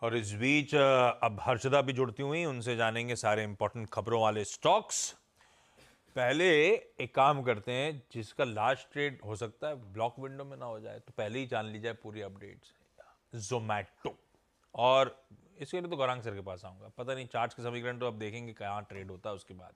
और इस बीच अब हर्षदा भी जुड़ती हुई, उनसे जानेंगे सारे इंपॉर्टेंट खबरों वाले स्टॉक्स। पहले एक काम करते हैं, जिसका लास्ट ट्रेड हो सकता है ब्लॉक विंडो में ना हो जाए तो पहले ही जान ली जाए पूरी अपडेट्स। जोमैटो, और इसके लिए तो गौरांग सर के पास आऊंगा। पता नहीं चार्ट्स के समीकरण तो अब देखेंगे कहाँ ट्रेड होता है उसके बाद।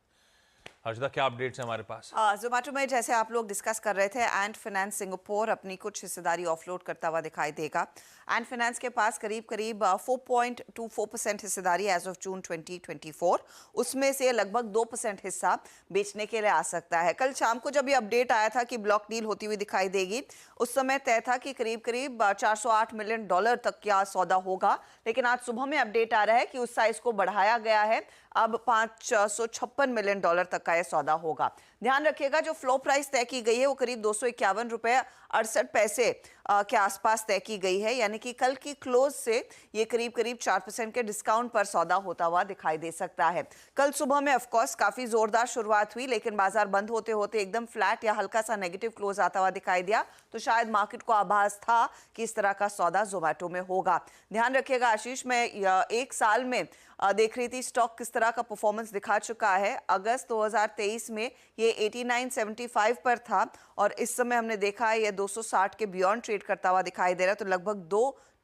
हर्षदा, क्या अपडेट्स है हमारे पास? जोमेटो में जैसे आप लोग डिस्कस कर रहे थे, एंड फाइनेंस सिंगापुर अपनी कुछ हिस्सेदारी ऑफलोड करता हुआ दिखाई देगा। एंड फाइनेंस के पास करीब करीब 4.24% हिस्सेदारी एज ऑफ जून 2024। उसमें से लगभग 2% हिस्सा बेचने के लिए आ सकता है। कल शाम को जब ये अपडेट आया था कि ब्लॉक डील होती हुई दिखाई देगी, उस समय तय था कि करीब करीब $408 मिलियन तक का सौदा होगा। लेकिन आज सुबह में अपडेट आ रहा है कि उस साइज को बढ़ाया गया है, अब $556 मिलियन तक का यह सौदा होगा। ध्यान रखिएगा, जो फ्लो प्राइस तय की गई है वो करीब ₹251.68 के आसपास तय की गई है, यानी कि कल की क्लोज से ये करीब करीब 4% के डिस्काउंट पर सौदा होता हुआ दिखाई दे सकता है। कल सुबह में ऑफकोर्स काफी जोरदार शुरुआत हुई, लेकिन बाजार बंद होते होते एकदम फ्लैट या हल्का सा नेगेटिव क्लोज आता हुआ दिखाई दिया, तो शायद मार्केट को आभास था कि इस तरह का सौदा जोमेटो में होगा। ध्यान रखिएगा आशीष, मैं एक साल में देख रही थी स्टॉक किस तरह का परफॉर्मेंस दिखा चुका है। अगस्त 2023 में ये 89.75 पर था और इस समय हमने देखा है ये 260 के बियॉन्ड ट्रेड करता हुआ दिखाई दे रहा है, तो लगभग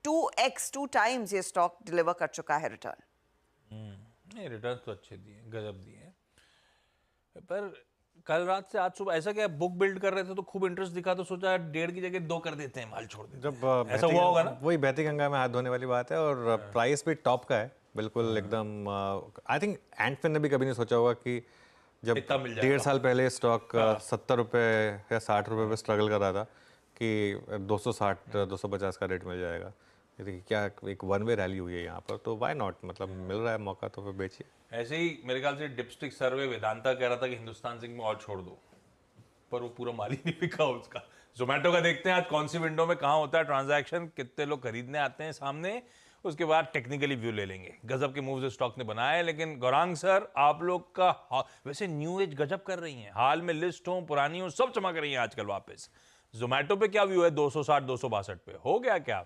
2 टाइम्स ये स्टॉक डिलीवर कर चुका है रिटर्न। नहीं, रिटर्न तो अच्छे दिए, गजब दिए। पर कल रात से आज सुबह ऐसा क्या, बुक बिल्ड कर रहे थे तो खूब इंटरेस्ट दिखा, तो सोचा 1.5 की जगह 2 कर देते हैं, माल छोड़ देते जब हैं। ऐसा हुआ होगा ना? वही बहती गंगा में हाथ धोने वाली बात है। और प्राइस भी टॉप का है बिल्कुल एकदम। आई थिंक एंटफिन ने भी कभी नहीं सोचा होगा कि जब इतना मिल जाएगा। 1.5 साल पहले स्टॉक 70 रुपये या 60 रुपये पे स्ट्रगल कर रहा था कि 260-250 का रेट मिल जाएगा। ये देखिए क्या एक वन वे रैली हुई है यहाँ पर, तो वाई नॉट, मतलब मिल रहा है मौका तो फिर बेचिए। ऐसे ही मेरे ख्याल से डिपस्टिक सर्वे वेदांता कह रहा था कि हिंदुस्तान जिंक में और छोड़ दो, पर वो पूरा माल ही नहीं बिका उसका। जोमेटो का देखते हैं आज कौन सी विंडो में कहाँ होता है ट्रांजैक्शन, कितने लोग खरीदने आते हैं सामने, उसके बाद टेक्निकली व्यू ले लेंगे। गजब के मूव्स स्टॉक ने बनाए। लेकिन गौरांग सर, आप लोग का वैसे न्यू एज गजब कर रही हैं, हाल में लिस्ट हो पुरानी हो सब चमक रही हैं आजकल वापस। जोमेटो पे क्या व्यू है? 260-262 पे हो गया क्या?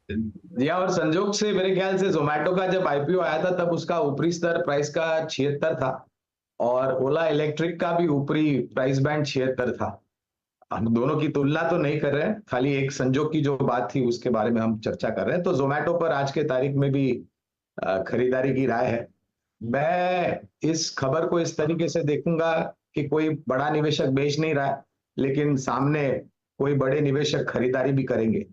जी हाँ, और संजोग से मेरे ख्याल से जोमेटो का जब आईपीओ आया था तब उसका ऊपरी स्तर प्राइस का 76 था और ओला इलेक्ट्रिक का भी ऊपरी प्राइस बैंड 76 था। हम दोनों की तुलना तो नहीं कर रहे हैं, खाली एक संजोग की जो बात थी उसके बारे में हम चर्चा कर रहे हैं। तो जोमेटो पर आज के तारीख में भी खरीदारी की राय है। मैं इस खबर को इस तरीके से देखूंगा कि कोई बड़ा निवेशक बेच नहीं रहा है, लेकिन सामने कोई बड़े निवेशक खरीदारी भी करेंगे।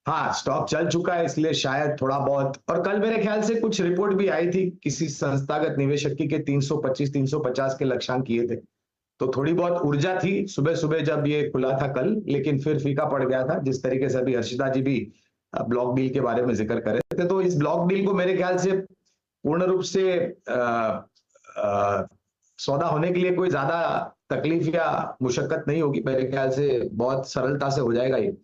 हाँ, स्टॉक चल चुका है इसलिए शायद थोड़ा बहुत, और कल मेरे ख्याल से कुछ रिपोर्ट भी आई थी किसी संस्थागत निवेशक की के 325-350 के लक्ष्यांक किए थे, तो थोड़ी बहुत ऊर्जा थी सुबह सुबह जब ये खुला था कल, लेकिन फिर फीका पड़ गया था। जिस तरीके से अभी हर्षिता जी भी ब्लॉक डील के बारे में जिक्र कर रहे थे, तो इस ब्लॉक डील को मेरे ख्याल से पूर्ण रूप से सौदा होने के लिए कोई ज्यादा तकलीफ या मुशक्कत नहीं होगी। मेरे ख्याल से बहुत सरलता से हो जाएगा ये।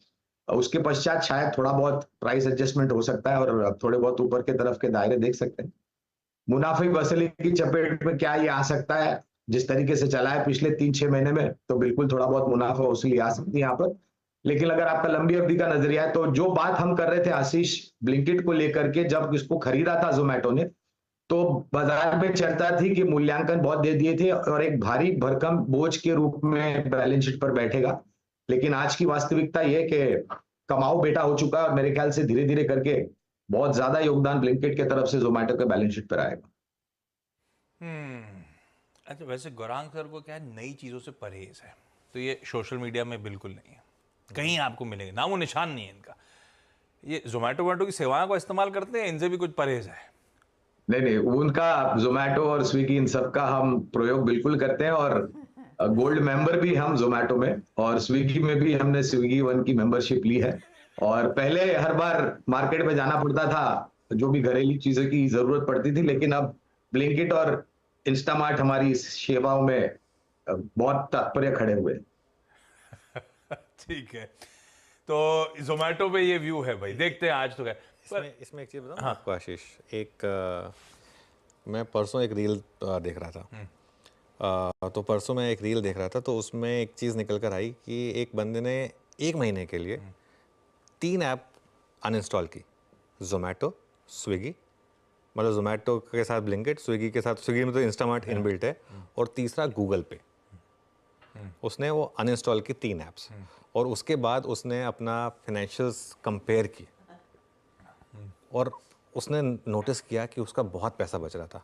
उसके पश्चात शायद थोड़ा बहुत प्राइस एडजस्टमेंट हो सकता है और थोड़े बहुत ऊपर के तरफ के दायरे देख सकते हैं। मुनाफे वसूली की चपेट में क्या ये आ सकता है? जिस तरीके से चला है पिछले 3-6 महीने में, तो बिल्कुल थोड़ा बहुत मुनाफा वसूली आ सकती है यहाँ पर। लेकिन अगर आपका लंबी अवधि का नजरिया है, तो जो बात हम कर रहे थे आशीष ब्लिंकिट को लेकर के, जब इसको खरीदा था जोमेटो ने, तो बाजार में चर्चा थी कि मूल्यांकन बहुत दे दिए थे और एक भारी भरकम बोझ के रूप में बैलेंस शीट पर बैठेगा। लेकिन आज की वास्तविकता यह कि कमाओ बेटा हो चुका है और मेरे ख्याल से धीरे धीरे करके बहुत ज्यादा योगदान ब्लिंकिट की तरफ से जोमेटो के बैलेंस शीट पर आएगा। अच्छा, वैसे गौरांग सर को क्या नई चीजों से परहेज है, तो ये सोशल मीडिया में बिल्कुल नहीं है, कहीं आपको मिलेगा नाम वो निशान नहीं है इनका। ये जोमेटो की सेवाओं का इस्तेमाल करते हैं, इनसे भी कुछ परहेज है? नहीं नहीं, उनका जोमेटो और स्विगी इन सब का हम प्रयोग बिल्कुल करते हैं और गोल्ड मेंबर भी हम जोमेटो में, और स्विगी में भी हमने स्विगी वन की मेंबरशिप ली है। और पहले हर बार मार्केट में जाना पड़ता था जो भी घरेलू चीजों की जरूरत पड़ती थी, लेकिन अब ब्लिंकिट और इंस्टामार्ट हमारी इस सेवाओं में बहुत तात्पर्य खड़े हुए। ठीक है, तो जोमेटो पे ये व्यू है भाई, देखते हैं आज तो क्या। इसमें एक चीज़ बताऊँ आपको आशीष, मैं परसों एक रील देख रहा था। तो परसों मैं एक रील देख रहा था, तो उसमें एक चीज़ निकल कर आई कि एक बंदे ने 1 महीने के लिए 3 ऐप अनइंस्टॉल की। जोमेटो, स्विगी, मतलब जोमेटो के साथ ब्लिंकिट, स्विगी के साथ, स्विगी में तो इंस्टामार्ट इनबिल्ट है, और तीसरा गूगल पे। उसने वो अनइंस्टॉल की 3 ऐप्स, और उसके बाद उसने अपना फाइनेंशियल्स कंपेयर किए और उसने नोटिस किया कि उसका बहुत पैसा बच रहा था।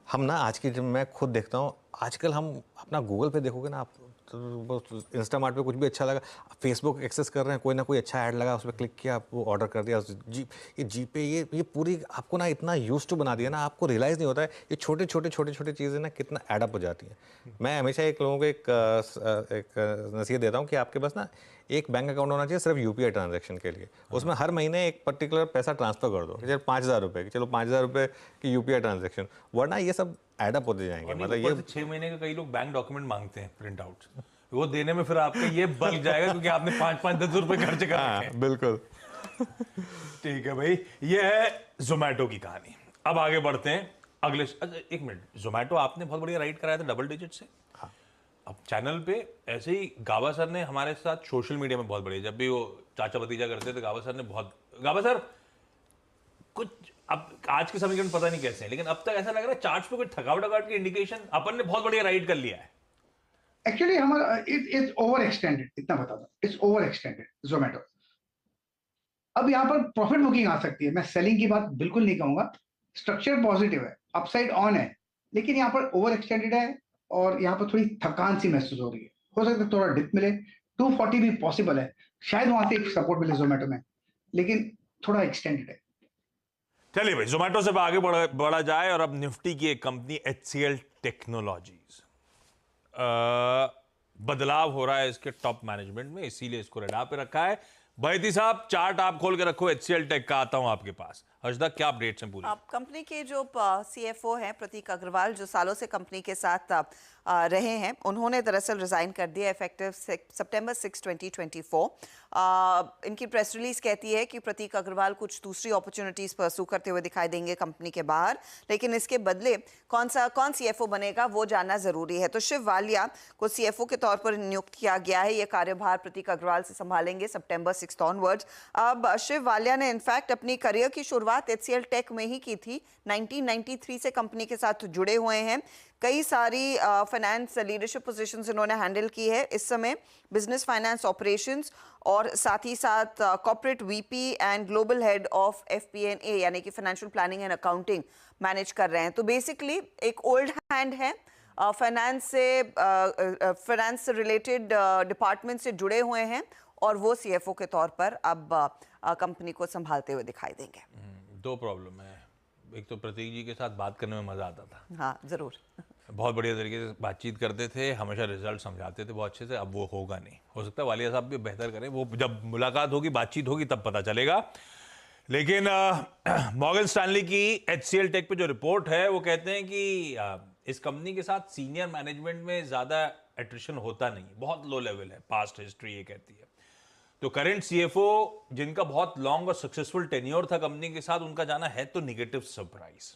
हम ना आज की डेट में, मैं खुद देखता हूँ, आजकल हम अपना गूगल पे देखोगे ना आप, तो इंस्टामार्ट पे कुछ भी अच्छा लगा, फेसबुक एक्सेस कर रहे हैं, कोई ना कोई अच्छा ऐड लगा, उस पर क्लिक किया, आप वो ऑर्डर कर दिया। ये जीपे, ये पूरी आपको ना इतना यूज टू बना दिया ना, आपको रियलाइज़ नहीं होता है ये छोटे छोटे चीज़ें ना कितना एडअप हो जाती हैं। मैं हमेशा एक लोगों को एक नसीहत देता हूँ कि आपके पास ना एक बैंक अकाउंट होना चाहिए सिर्फ यूपीआई ट्रांजैक्शन के लिए। उसमें हर महीने एक पर्टिकुलर पैसा ट्रांसफर कर दो, चलो 5,000 रुपये की, चलो 5,000 रुपये की यूपीआई ट्रांजैक्शन, वरना ये सब एडअप होते जाएंगे। और मतलब ऊपर ये से 6 महीने का कई लोग बैंक डॉक्यूमेंट मांगते हैं, प्रिंट आउट, वो देने में फिर आपका ये बल्क जाएगा क्योंकि आपने 5-5 10 रुपए खर्च कर रखे हैं। बिल्कुल। ठीक है भाई, ये है जोमेटो की कहानी। अब आगे बढ़ते हैं अगले। अच्छा एक मिनट, जोमेटो आपने बहुत बढ़िया राइड कराया था डबल डिजिट से। हाँ। अब चैनल पे ऐसे ही गाबा सर ने हमारे साथ सोशल मीडिया में बहुत बढ़िया, जब भी वो चाचा भतीजा करते थे, गाबा सर ने बहुत, गाबा सर कुछ अब आज के समीकरण पता नहीं कैसे हैं, लेकिन अब तक ऐसा लग रहा है चार्ट्स पे कोई थकावट की इंडिकेशन, अपन ने बहुत बढ़िया राइड कर लिया है। एक्चुअली हमारा इट्स ओवर एक्सटेंडेड, इतना बता दो, इट्स ओवर एक्सटेंडेड जोमेटो। अब यहाँ पर प्रॉफिट बुकिंग आ सकती है, मैं सेलिंग की बात बिल्कुल नहीं कहूंगा, स्ट्रक्चर पॉजिटिव है, अपसाइड ऑन है, लेकिन यहाँ पर ओवर एक्सटेंडेड है और यहाँ पर थोड़ी थकान सी महसूस हो रही है। हो सकता है थोड़ा डिप मिले, 240 भी पॉसिबल है, शायद वहां से एक सपोर्ट मिले जोमेटो में, लेकिन थोड़ा एक्सटेंडेड है। चलिए भाई, जोमेटो से आगे बढ़ा जाए और अब निफ्टी की एक कंपनी HCL टेक्नोलॉजीज, बदलाव हो रहा है इसके टॉप मैनेजमेंट में, इसीलिए इसको रेडा पे रखा है। बैती साहब चार्ट आप खोल के रखो HCL टेक का, आता हूं आपके पास। हर्षदा क्या अपडेट्स हैं पूरी? कंपनी के जो CFO हैं प्रतीक अग्रवाल, जो सालों से कंपनी के साथ रहे हैं, उन्होंने दरअसल रिजाइन कर दिया इफेक्टिव सितंबर 6, 2024। इनकी प्रेस रिलीज कहती है कि प्रतीक अग्रवाल कुछ दूसरी अपॉर्चुनिटीज परसू करते हुए दिखाई देंगे कंपनी के बाहर, लेकिन इसके बदले कौन CFO बनेगा वो जानना जरूरी है। तो शिव वालिया को CFO के तौर पर नियुक्त किया गया है। ये कार्यभार प्रतीक अग्रवाल से संभालेंगे सितंबर 6 ऑनवर्ड्स। अब शिव वालिया ने इनफैक्ट अपनी करियर की शुरुआत HCL टेक में ही की थी। 1993 से कंपनी के साथ जुड़े हुए हैं। कई सारी फाइनेंस लीडरशिप पोजीशंस इन्होंने हैंडल की है। इस समय बिजनेस फाइनेंस ऑपरेशंस और साथ ही साथ corporate VP and global head of FP&A यानी कि financial planning and accounting manage कर रहे हैं। तो बेसिकली एक ओल्ड हैंड है, फाइनेंस से रिलेटेड डिपार्टमेंट से जुड़े हुए हैं, और वो CFO के तौर पर अब कंपनी को संभालते हुए दिखाई देंगे। दो प्रॉब्लम है, एक तो प्रतीक जी के साथ बात करने में मजा आता था, हाँ जरूर, बहुत बढ़िया तरीके से बातचीत करते थे, हमेशा रिजल्ट समझाते थे बहुत अच्छे से। अब वो होगा नहीं, हो सकता है वालिया साहब भी बेहतर करें, वो जब मुलाकात होगी, बातचीत होगी, तब पता चलेगा। लेकिन मॉर्गन स्टैनली की HCL टेक पे जो रिपोर्ट है वो कहते हैं कि इस कंपनी के साथ सीनियर मैनेजमेंट में ज्यादा एट्रिशन होता नहीं, बहुत लो लेवल है, पास्ट हिस्ट्री ये कहती है। तो करंट CFO जिनका बहुत लॉन्ग और सक्सेसफुल टेन्योर था कंपनी के साथ, उनका जाना है तो निगेटिव सरप्राइज।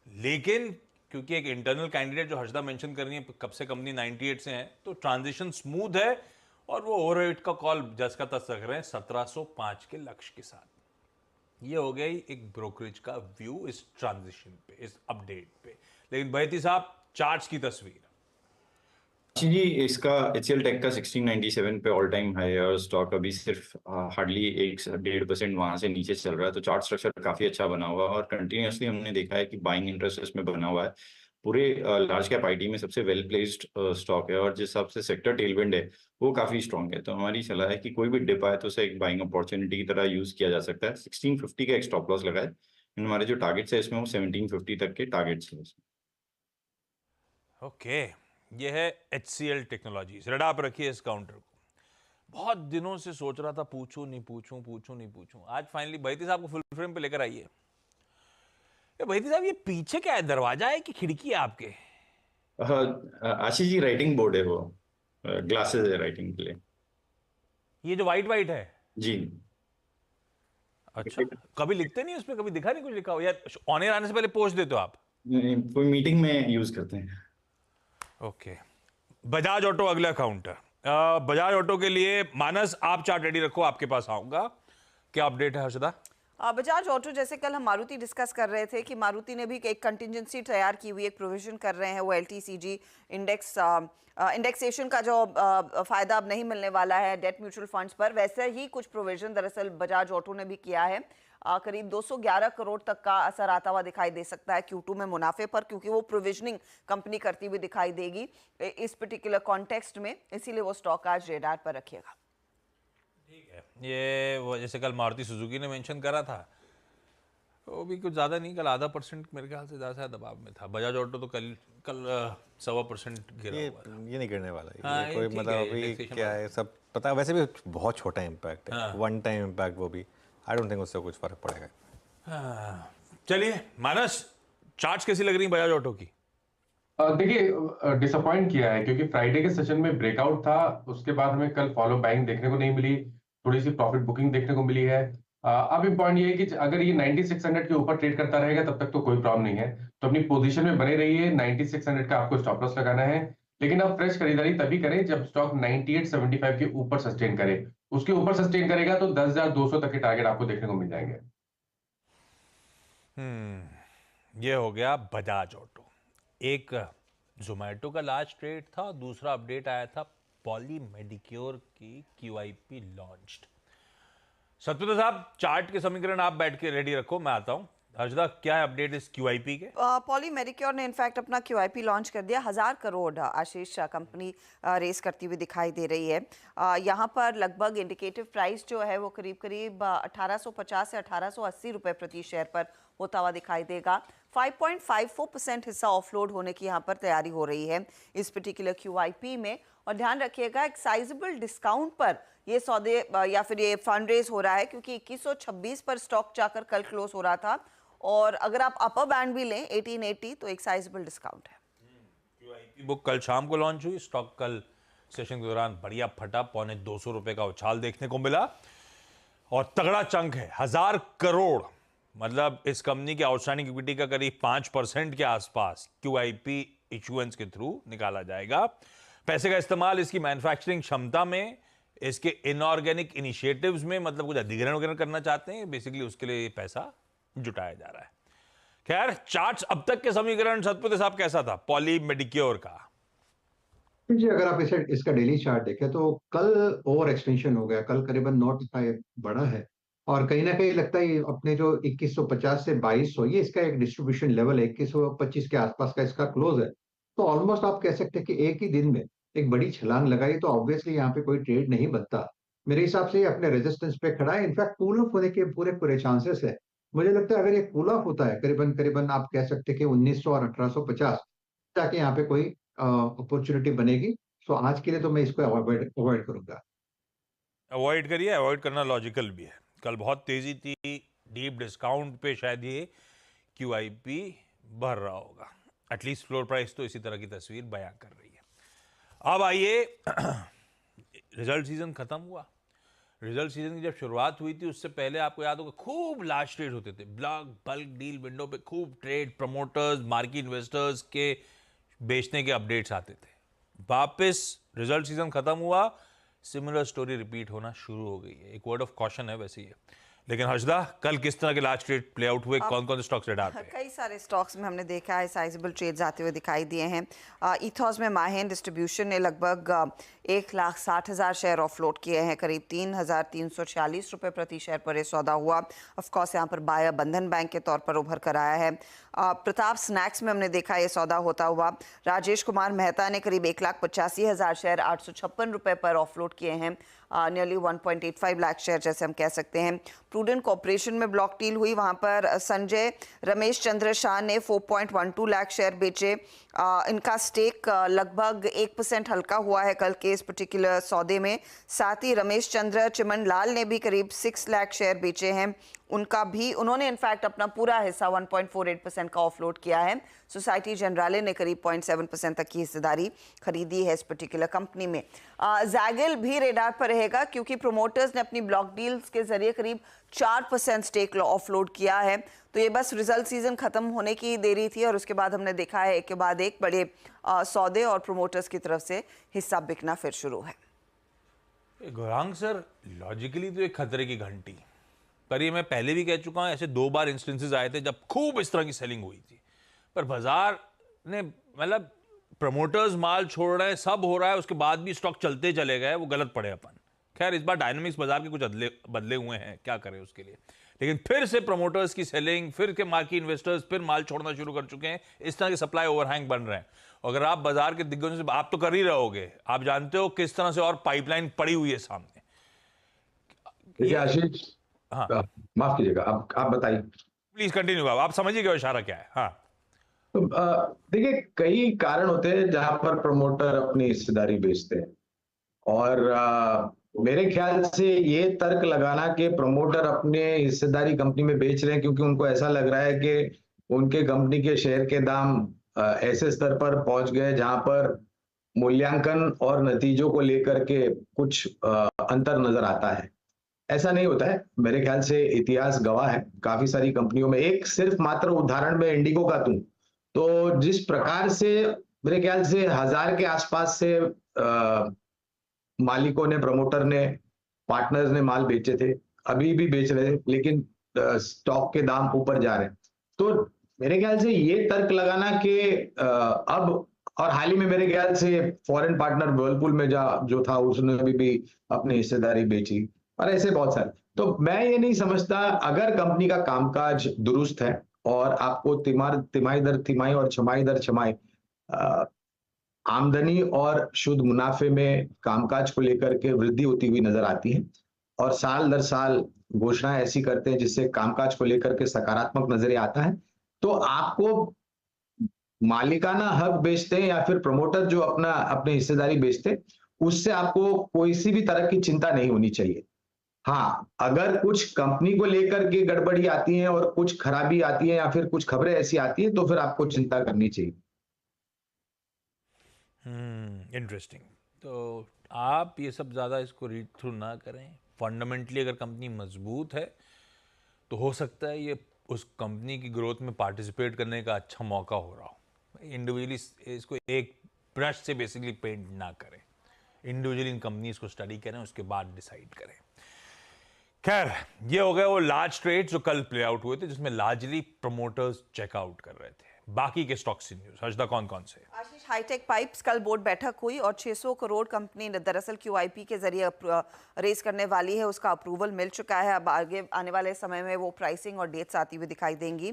लेकिन क्योंकि एक इंटरनल कैंडिडेट जो हर्षदा मेंशन कर रही है, कब से कंपनी 98 से है, तो ट्रांजिशन स्मूथ है, और वो ओवरहेड का कॉल जस का तस रख रहे हैं 1705 के लक्ष्य के साथ। ये हो गई एक ब्रोकरेज का व्यू इस ट्रांजिशन पे, इस अपडेट पे। लेकिन बैती साहब चार्ट्स की तस्वीर जी, इसका HCL टेक का 1697 पे ऑल टाइम हाई है और स्टॉक अभी सिर्फ हार्डली 1-1.5% वहां से नीचे चल रहा है। तो चार्ट स्ट्रक्चर काफी अच्छा बना हुआ है और कंटिन्यूसली हमने देखा है कि बाइंग इंटरेस्ट इसमें बना हुआ है। पूरे लार्ज कैप IT में सबसे वेल प्लेस्ड स्टॉक है और जिस हिसाब से सेक्टर टेलविंड है वो काफी स्ट्रॉन्ग है। तो हमारी सलाह है कि कोई भी डिप आए तो उसे एक बाइंग अपॉर्चुनिटी की तरह यूज किया जा सकता है। 1650 का एक स्टॉप लॉस लगा है। हमारे जो टारगेट्स है इसमें वो 1750 तक के टारगेट्स हैं। ओके, ये है HCL टेक्नोलॉजीज। रेडा पे रखिए इस काउंटर को। बहुत दिनों से सोच रहा था पूछूं नहीं पूछूं, आज फाइनली बैती साहब को फुल फ्रेम पे लेकर आइए। बैती साहब, ये पीछे क्या है, दरवाजा है कि खिड़की है आपके? आशीष जी, राइटिंग बोर्ड है, वो ग्लासेस है राइटिंग के लिए। ये जो वाइट है जी। अच्छा, कभी लिखते नहीं उसमें? कभी दिखा नहीं कुछ लिखा हो? या ऑन एयर आने से पहले पोस्ट देते हो आप? कोई मीटिंग में यूज करते हैं। ओके, बजाज ऑटो अगला काउंटर। बजाज ऑटो के लिए मानस आप चार्ट रेडी रखो, आपके पास आऊंगा। क्या अपडेट है हर्षदा? बजाज ऑटो, जैसे कल हम मारुति डिस्कस कर रहे थे कि मारुति ने भी एक कंटिजेंसी तैयार की हुई, एक प्रोविजन कर रहे हैं वो LTCG इंडेक्सेशन का जो फायदा अब नहीं मिलने वाला है डेट म्यूचुअल फंड्स पर, वैसे ही कुछ प्रोविजन दरअसल बजाज ऑटो ने भी किया है। करीब 211 करोड़ तक का असर आता हुआ दिखाई दे सकता है Q2 में मुनाफे पर, क्योंकि वो प्रोविजनिंग कंपनी करती हुई दिखाई देगी इस पर्टिकुलर कॉन्टेक्स्ट में, इसीलिए वो स्टॉक आज रेडार पर रखिएगा। ठीक है, ये वो जैसे कल मारुति सुजुकी ने मेंशन करा था, वो भी कुछ ज़्यादा नहीं, कल 0.5% मेरे ख्याल से ज़्यादा दबाव में था। बजाज ऑटो तो कल 1.25% गिरा हुआ था। ये नहीं गिरने वाला हाँ, ये ये कोई ठीक मतलब है, अभी indexation क्या है सब पता है, वैसे भी बहुत छोटा इम्पैक्ट है, हाँ। वन टाइम इम्पैक्ट, वो भी आई डोंट थिंक उससे कुछ फर्क पड़ेगा। हाँ, चलिए मानस, चार्ट्स कैसी लग रही है बजाज ऑटो की? देखिए डिसअपॉइंट किया है क्योंकि फ्राइडे के सेशन में ब्रेकआउट था, उसके बाद हमें कल फॉलो बाइंग देखने को नहीं मिली, थोड़ी सी प्रॉफिट बुकिंग देखने को मिली है। अब इम्पॉइंट ये है कि अगर ये 9600 के ऊपर ट्रेड करता रहेगा तब तक तो कोई प्रॉब्लम नहीं है, तो अपनी पोजीशन में बने रहिए। 9600 का आपको स्टॉप लॉस लगाना है, लेकिन आप फ्रेश खरीदारी तभी करें जब स्टॉक 9875 के ऊपर सस्टेन करे। उसके ऊपर सस्टेन करेगा तो 10,200 तक के टारगेट आपको देखने को मिल जाएंगे। ये हो गया बजाज ऑटो। एक जोमेटो का लास्ट ट्रेड था, दूसरा अपडेट आया था पॉली मेडिक्योर की QIP लॉन्च्ड। सत्यव्रत साहब, चार्ट के समीकरण आप बैठ के रेडी रखो, मैं आता हूं। हर्षदा, क्या है अपडेट इस QIP के? पॉली मेडिक्योर ने इनफैक्ट अपना QIP लॉन्च कर दिया। 1000 करोड़ आशीष कंपनी रेस करती हुई दिखाई दे रही है। यहाँ पर लगभग इंडिकेटिव प्राइस जो है वो करीब करीब 1850 से 1880 रुपए प्रति शेयर पर होता हुआ दिखाई देगा। 5.54% हिस्सा ऑफलोड होने की यहाँ पर तैयारी हो रही है इस पर्टिकुलर QIP में। और ध्यान रखिएगा, एक साइजेबल डिस्काउंट पर ये सौदे या फिर ये फंड रेज हो रहा है, क्योंकि 2126 पर स्टॉक जाकर कल क्लोज हो रहा था, और अगर आप अपर बैंड भी लें 1880 तो एक साइजेबल डिस्काउंट है। QIP बुक कल शाम को लॉन्च हुई, स्टॉक कल सेशन के दौरान बढ़िया फटा, 250 रुपए का उछाल देखने को मिला और तगड़ा चंक है 1000 करोड़। मतलब इस कंपनी के आउटस्टैंडिंग इक्विटी का करीब 5% के आसपास QIP इशुएंस के थ्रू निकाला जाएगा। पैसे का इस्तेमाल इसकी मैन्युफैक्चरिंग क्षमता में, इसके इनऑर्गेनिक इनिशिएटिव्स में, मतलब कुछ अधिग्रहण वगैरह करना चाहते हैं, बेसिकली उसके लिए पैसा जुटाया जा रहा है। खैर, चार्ट्स अब तक के समीकरण सतपति साहब कैसा था पॉली मेडिक्योर का? जी, अगर आप इसे इसका डेली चार्ट देखें तो कल ओवर एक्सटेंशन हो गया, कल करीबन 9 बढ़ा है, और कहीं ना कहीं लगता है अपने जो 2150 से 2200 ये इसका एक डिस्ट्रीब्यूशन लेवल है, 2125 के आसपास का इसका क्लोज है। तो ऑलमोस्ट आप कह सकते हैं कि एक ही दिन में एक बड़ी छलांग लगाई, तो ऑब्वियसली यहाँ पे कोई ट्रेड नहीं बनता। मेरे हिसाब से ये अपने रेजिस्टेंस पे खड़ा है, इनफैक्ट कूल ऑफ होने के पूरे पूरे चांसेस है। मुझे लगता है अगर ये कूल ऑफ होता है करीबन करीबन आप कह सकते हैं कि 1900 और 1850 ताकि यहाँ पे कोई अपॉर्चुनिटी बनेगी। सो आज के लिए तो मैं इसको अवॉइड करूंगा। अवॉइड करिए, अवॉइड करना लॉजिकल भी है। कल बहुत तेजी थी, डीप डिस्काउंट पे शायद ये QIP भर रहा होगा। एटलीस्ट फ्लोर प्राइस तो इसी तरह की तस्वीर बयां कर रही है। अब आइए, रिजल्ट सीजन खत्म हुआ। रिजल्ट सीजन की जब शुरुआत हुई थी उससे पहले आपको याद होगा खूब लार्ज ट्रेड होते थे, बल्क डील विंडो पे खूब ट्रेड, प्रमोटर्स, मार्केट इन्वेस्टर्स के बेचने के अपडेट्स आते थे। वापस रिजल्ट सीजन खत्म हुआ, सिमिलर स्टोरी रिपीट होना शुरू हो गई है। एक वर्ड ऑफ कॉशन है वैसे ये। लेकिन हर्षदा, कल किस तरह के लार्ज ट्रेड प्ले आउट हुए, कौन कौन से स्टॉक्स रेडार पे? कई सारे स्टॉक्स में हमने देखा है साइजेबल ट्रेड्स आते हुए दिखाई दिए हैं। इथॉस में माहिंद डिस्ट्रीब्यूशन ने लगभग 1,60,000 शेयर ऑफलोड किए हैं, करीब 3,346 रुपए प्रति शेयर पर यह सौदा हुआ। ऑफकोर्स यहाँ पर बायर बंधन बैंक के तौर पर उभर कर आया है। प्रताप स्नैक्स में हमने देखा ये सौदा होता हुआ। राजेश कुमार मेहता ने करीब 1,85,000 शेयर 856 रुपए पर ऑफलोड किए हैं, नियरली 1.85 लाख शेयर जैसे हम कह सकते हैं। प्रूडेंट कॉर्पोरेशन में ब्लॉक डील हुई, वहां पर संजय रमेश चंद्र शाह ने 4.12 लाख शेयर बेचे। इनका स्टेक लगभग 1% हल्का हुआ है कल के इस पर्टिकुलर सौदे में। साथ ही रमेश चंद्र चिमन लाल ने भी करीब 6 लाख शेयर बेचे हैं, उन्होंने इनफैक्ट अपना पूरा हिस्सा 1.48% का ऑफलोड किया है। सोसाइटी जनरले ने करीब 0.7% तक की हिस्सेदारी खरीदी है इस पर्टिकुलर कंपनी में। जैगल भी रेडार पर रहेगा, क्योंकि प्रोमोटर्स ने अपनी ब्लॉक डील्स के जरिए करीब 4% स्टेक ऑफलोड किया है। तो ये बस रिजल्ट सीजन खत्म होने की देरी थी, और उसके बाद हमने देखा है एक के बाद एक बड़े सौदे और प्रोमोटर्स की तरफ से हिस्सा बिकना फिर शुरू है। गौरांग सर, लॉजिकली तो एक खतरे की घंटी, पर ये मैं पहले भी कह चुका हूं, ऐसे 2 बार इंस्टेंसेस आए थे जब खूब इस तरह की सेलिंग हुई थी, पर बाजार ने मतलब प्रमोटर्स माल छोड़ रहे हैं, सब हो रहा है, उसके बाद भी स्टॉक चलते चले गए, वो गलत पड़े अपन। खैर इस बार डायनामिक्स बाजार के कुछ बदले हुए हैं, क्या करें उसके लिए, लेकिन फिर से प्रमोटर्स की सेलिंग, फिर के मार्केट इन्वेस्टर्स फिर माल छोड़ना शुरू कर चुके हैं, इस तरह के सप्लाई ओवरहैंग बन रहे हैं। अगर आप बाजार के दिग्गजों से, आप तो कर ही रहोगे, आप जानते हो किस तरह से और पाइपलाइन पड़ी हुई है सामने। देखिए आशीष, हाँ माफ कीजिएगा, आप बताइए। प्लीज कंटिन्यू, आप समझिए क्या इशारा क्या है। हाँ तो देखिए, कई कारण होते हैं जहां पर प्रमोटर अपनी हिस्सेदारी बेचते हैं, और मेरे ख्याल से ये तर्क लगाना कि प्रमोटर अपने हिस्सेदारी कंपनी में बेच रहे हैं क्योंकि उनको ऐसा लग रहा है कि उनके कंपनी के शेयर के दाम ऐसे स्तर पर पहुंच गए जहां पर मूल्यांकन और नतीजों को लेकर के कुछ अंतर नजर आता है, ऐसा नहीं होता है। मेरे ख्याल से इतिहास गवाह है, काफी सारी कंपनियों में, एक सिर्फ मात्र उदाहरण में इंडिगो का दूं तो जिस प्रकार से मेरे ख्याल से 1000 के आसपास से मालिकों ने, प्रमोटर ने, पार्टनर्स ने माल बेचे थे, अभी भी बेच रहे थे, लेकिन स्टॉक के दाम ऊपर जा रहे हैं। तो मेरे ख्याल से ये तर्क लगाना कि अब, और हाल ही में मेरे ख्याल से फॉरेन पार्टनर वर्लपूल में जो था उसने भी अपनी हिस्सेदारी बेची, और ऐसे बहुत सारे। तो मैं ये नहीं समझता, अगर कंपनी का कामकाज दुरुस्त है और आपको तिमाही दर तिमाही और छमाही दर छमाही आमदनी और शुद्ध मुनाफे में कामकाज को लेकर के वृद्धि होती हुई नजर आती है, और साल दर साल घोषणाएं ऐसी करते हैं जिससे कामकाज को लेकर के सकारात्मक नजरिया आता है, तो आपको मालिकाना हक बेचते हैं या फिर प्रमोटर जो अपनी हिस्सेदारी बेचते हैं, उससे आपको कोई सी भी तरह की चिंता नहीं होनी चाहिए। हाँ, अगर कुछ कंपनी को लेकर के गड़बड़ी आती है और कुछ खराबी आती है या फिर कुछ खबरें ऐसी आती है, तो फिर आपको चिंता करनी चाहिए। इंटरेस्टिंग। तो आप ये सब ज़्यादा इसको रीड थ्रू ना करें। फंडामेंटली अगर कंपनी मजबूत है तो हो सकता है ये उस कंपनी की ग्रोथ में पार्टिसिपेट करने का अच्छा मौका हो रहा हो। इंडिविजुअली इसको एक ब्रश से बेसिकली पेंट ना करें, इंडिविजुअली इन कंपनीज को स्टडी करें, उसके बाद डिसाइड करें। खैर, ये हो गए वो लार्ज ट्रेड्स जो कल प्ले आउट हुए थे, जिसमें लार्जली प्रमोटर्स चेकआउट कर रहे थे। बाकी के स्टॉक्स इन न्यूज, हर्षदा कौन कौन से? आशीष, हाईटेक पाइप्स कल बोर्ड बैठक हुई और 600 करोड़ कंपनी दरअसल QIP के जरिए रेस करने वाली है, उसका अप्रूवल मिल चुका है। अब आगे आने वाले समय में वो प्राइसिंग और डेट्स आती हुई दिखाई देंगी।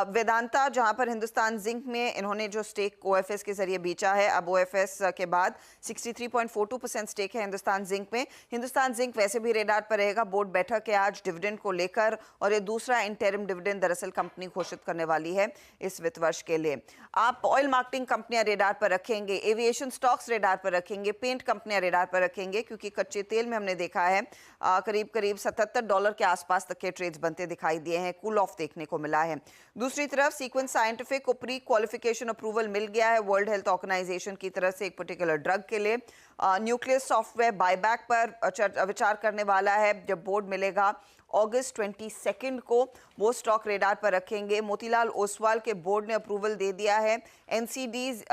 वेदांता, जहां पर हिंदुस्तान जिंक में इन्होंने जो स्टेक OFS के जरिए बेचा है, अब OFS के बाद 63.42% स्टेक है हिंदुस्तान जिंक में। हिंदुस्तान जिंक वैसे भी रेडार पर रहेगा। बोर्ड बैठक है आज डिविडेंड को लेकर, और ये दूसरा इंटरिम डिविडेंड दरअसल कंपनी घोषित करने वाली है इस वित्त वर्ष के लिए। आप ऑयल मार्केटिंग कंपनियां रेडार पर रखेंगे, एविएशन स्टॉक्स रेडार पर रखेंगे, पेंट कंपनियां रेडार पर रखेंगे, क्योंकि कच्चे तेल में हमने देखा है करीब करीब $77 के आसपास तक के ट्रेड्स बनते दिखाई दिए हैं, कूल ऑफ देखने को मिला है। दूसरी तरफ सीक्वेंस साइंटिफिक को प्री क्वालिफिकेशन अप्रूवल मिल गया है वर्ल्ड हेल्थ ऑर्गेनाइजेशन की तरफ से एक पर्टिकुलर ड्रग के लिए। न्यूक्लियस सॉफ्टवेयर बायबैक पर विचार करने वाला है, जब बोर्ड मिलेगा अगस्त 22 को, वो स्टॉक रेडार पर रखेंगे। मोतीलाल ओसवाल के बोर्ड ने अप्रूवल दे दिया है NCDs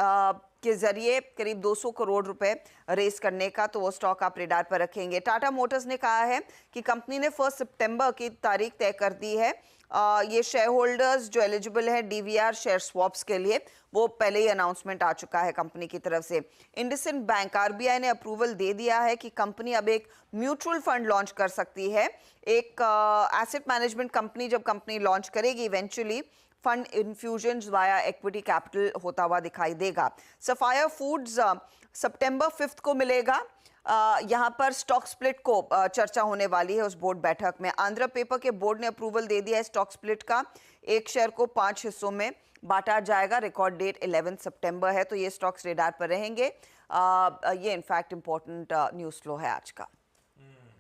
के जरिए करीब 200 करोड़ रुपए रेस करने का, तो वो स्टॉक आप रेडार पर रखेंगे। टाटा मोटर्स ने कहा है कि कंपनी ने 1 सितंबर की तारीख तय कर दी है। ये शेयर होल्डर्स जो एलिजिबल है DVR शेयर स्वॉप्स के लिए, वो पहले ही अनाउंसमेंट आ चुका है कंपनी की तरफ से। इंडसइंड बैंक, RBI ने अप्रूवल दे दिया है कि कंपनी अब एक म्यूचुअल फंड लॉन्च कर सकती है। एक एसेट मैनेजमेंट कंपनी जब कंपनी लॉन्च करेगी, eventually fund infusion via equity capital होता हुआ दिखाई देगा। सफायर फूड्स सितंबर 5 को मिलेगा। यहाँ पर स्टॉक स्प्लिट को चर्चा होने वाली है उस बोर्ड बैठक में। आंध्र पेपर के बोर्ड ने अप्रूवल दे दिया है स्टॉक स्प्लिट का, एक शेयर को 5 हिस्सों में बांटा जाएगा। रिकॉर्ड डेट 11 सितंबर है, तो ये स्टॉक्स रेडार पर रहेंगे। ये इनफैक्ट इंपॉर्टेंट न्यूज फ्लो है आज का।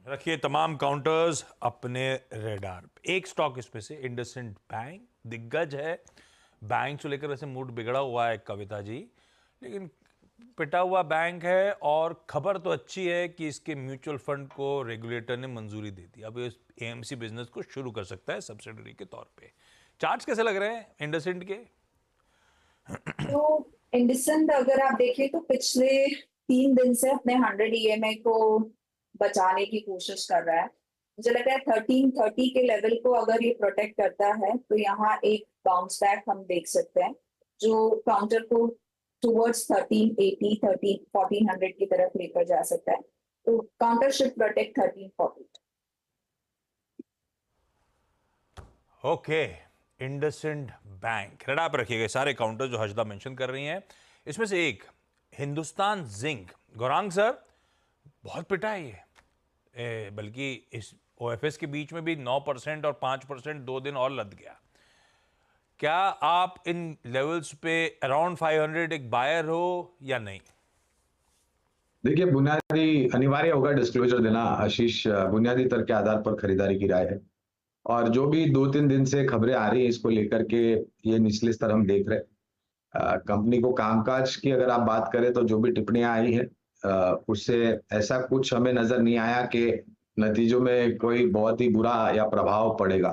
रखिए तमाम काउंटर्स अपने रेडार पे। एक स्टॉक इसमें से इंडसइंड बैंक, दिग्गज है, बैंक को लेकर वैसे मूड बिगड़ा हुआ है कविता जी, लेकिन पिटा हुआ बैंक है, और खबर तो अच्छी है कि इसके म्यूचुअल फंड को रेगुलेटर ने मंजूरी दे दी। अब इस AMC बिजनेस को शुरू कर सकता है सब्सिडरी के तौर पे। चार्ट्स कैसे लग रहे हैं इंडसइंड के? तो इंडसइंड अगर आप देखें तो पिछले 3 दिन से अपने 100 EMA को बचाने की कोशिश कर रहा है। मुझे लगता है 1330 के लेवल को अगर ये प्रोटेक्ट करता है तो यहाँ एक बाउंस बैक हम देख सकते हैं जो काउंटर को टुवर्ड्स 1380 1400 की तरफ लेकर जा सकता है, तो counter should protect 1340। Okay, IndusInd bank रेडा पे रखिए गए सारे काउंटर जो हजदा मेंशन कर रही हैं। इसमें से एक हिंदुस्तान जिंक, गौरांग सर बहुत पिटा है ये, बल्कि इस ओएफएस के बीच में भी 9% और 5% 2 दिन और लद गया। क्या आप इन लेवल्स पे अराउंड 500 एक बायर हो या नहीं? देखिए, बुनियादी अनिवार्य होगा डिस्क्लोजर देना आशीष, बुनियादी तर्क के आधार पर खरीदारी की राय है और जो भी 2-3 दिन से खबरें आ रही हैं इसको लेकर के ये निचले स्तर हम देख रहे हैं। कंपनी को कामकाज की अगर आप बात करें तो जो भी टिप्पणियां आई हैं उससे ऐसा कुछ हमें नजर नहीं आया कि नतीजों में कोई बहुत ही बुरा या प्रभाव पड़ेगा।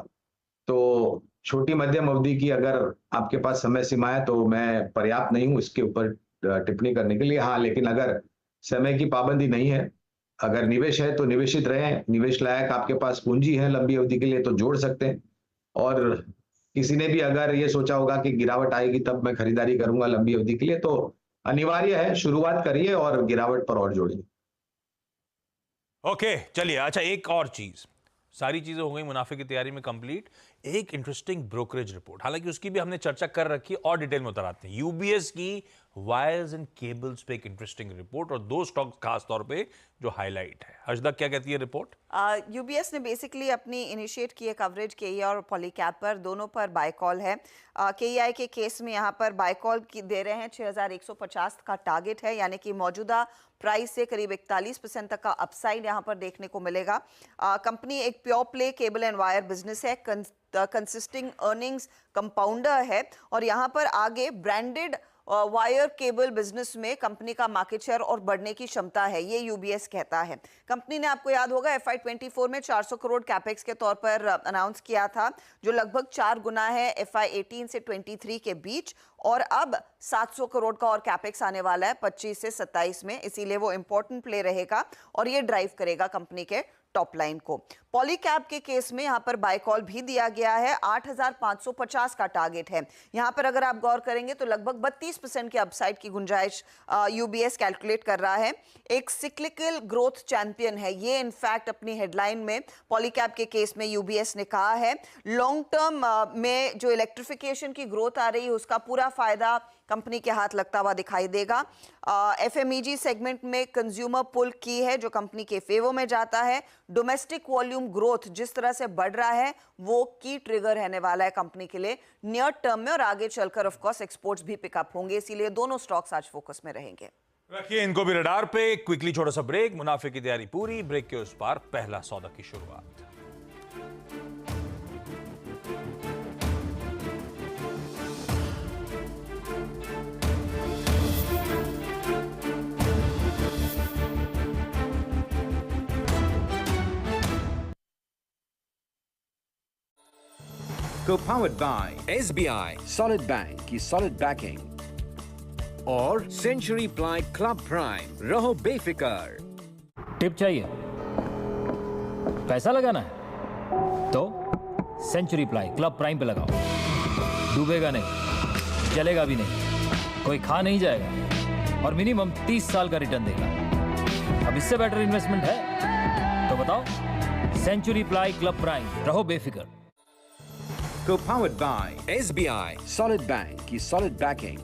तो छोटी मध्यम अवधि की अगर आपके पास समय सीमा है तो मैं पर्याप्त नहीं हूं इसके ऊपर टिप्पणी करने के लिए। हाँ, लेकिन अगर समय की पाबंदी नहीं है, अगर निवेश है तो निवेशित रहें, निवेश लायक आपके पास पूंजी है लंबी अवधि के लिए तो जोड़ सकते हैं। और किसी ने भी अगर ये सोचा होगा कि गिरावट आएगी तब मैं खरीदारी करूंगा लंबी अवधि के लिए, तो अनिवार्य है शुरुआत करिए और गिरावट पर और जोड़िए। ओके, चलिए। अच्छा, एक और चीज, सारी चीजें हो गई मुनाफे की तैयारी में कंप्लीट। एक इंटरेस्टिंग ब्रोकरेज रिपोर्ट, हालांकि उसकी भी हमने चर्चा कर रखी है और डिटेल में उतर आते हैं। यूबीएस की वायर्स एंड केबल्स पे एक इंटरेस्टिंग रिपोर्ट और 2 स्टॉक खास तौर पे जो हाईलाइट है। हजदा, क्या कहती है रिपोर्ट? यूबीएस ने बेसिकली अपनी इनिशिएट की है कवरेज केईआई और पॉलीकैप पर, दोनों पर बाय कॉल है। केईआई के केस में यहाँ पर बाय कॉल दे रहे हैं, 6150 का टारगेट है, यानी कि मौजूदा प्राइस से करीब 41% तक का अपसाइड यहाँ पर देखने को मिलेगा। कंपनी एक pure play cable and wire business है, कंसिस्टिंग अर्निंग्स कंपाउंडर है और यहाँ पर आगे ब्रांडेड वायर केबल बिजनेस में कंपनी का मार्केट शेयर और बढ़ने की क्षमता है, ये यूबीएस कहता है। कंपनी ने, आपको याद होगा, FY24 में 400 करोड़ कैपेक्स के तौर पर अनाउंस किया था, जो लगभग 4 गुना है FY18 से 23 के बीच, और अब 700 करोड़ का और कैपेक्स आने वाला है 25 से 27 में, इसीलिए वो इंपॉर्टेंट प्ले रहेगा और ये ड्राइव करेगा कंपनी के टॉप लाइन को। पॉलीकैप के केस में यहां पर बाय कॉल भी दिया गया है, 8550 का टारगेट है। यहां पर अगर आप गौर करेंगे तो लगभग 32% के अपसाइड की गुंजाइश यूबीएस कैलकुलेट कर रहा है। एक सिक्लिकल ग्रोथ चैंपियन है ये, इनफैक्ट अपनी हेडलाइन में पॉलीकैप के केस में यूबीएस ने कहा है। लॉन्ग टर्म में जो इलेक्ट्रिफिकेशन की ग्रोथ आ रही है उसका पूरा फायदा कंपनी के हाथ लगता हुआ दिखाई देगा। एफएमईजी सेगमेंट में कंज्यूमर पुल की है जो कंपनी के फेवर में जाता है। डोमेस्टिक वॉल्यूम ग्रोथ जिस तरह से बढ़ रहा है वो की ट्रिगर रहने वाला है कंपनी के लिए नियर टर्म में, और आगे चलकर ऑफ कोर्स एक्सपोर्ट्स भी पिकअप होंगे, इसीलिए दोनों स्टॉक्स आज फोकस में रहेंगे। रखिए इनको भी रडार पे। क्विकली छोटा सा ब्रेक, मुनाफे की तैयारी पूरी, ब्रेक के उस पार पहला सौदा की शुरुआत। Co-powered by SBI, Solid Bank की solid backing और Century Ply Club Prime, रहो बेफिक्र। टिप चाहिए, पैसा लगाना है तो सेंचुरी प्लाई क्लब प्राइम पे लगाओ, डूबेगा नहीं, जलेगा भी नहीं, कोई खा नहीं जाएगा और मिनिमम 30 साल का रिटर्न देगा। अब इससे बेटर इन्वेस्टमेंट है तो बताओ। सेंचुरी प्लाई क्लब प्राइम, रहो बेफिक्र। Co-powered by SBI, Solid Bank की solid backing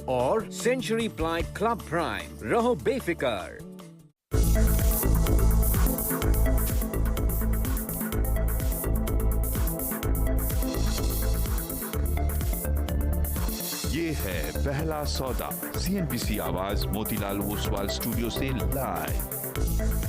और Century Ply Club Prime, रहो बेफिक्र। ये है पहला सौदा, CNBC आवाज मोतीलाल ओसवाल स्टूडियो से लाइव।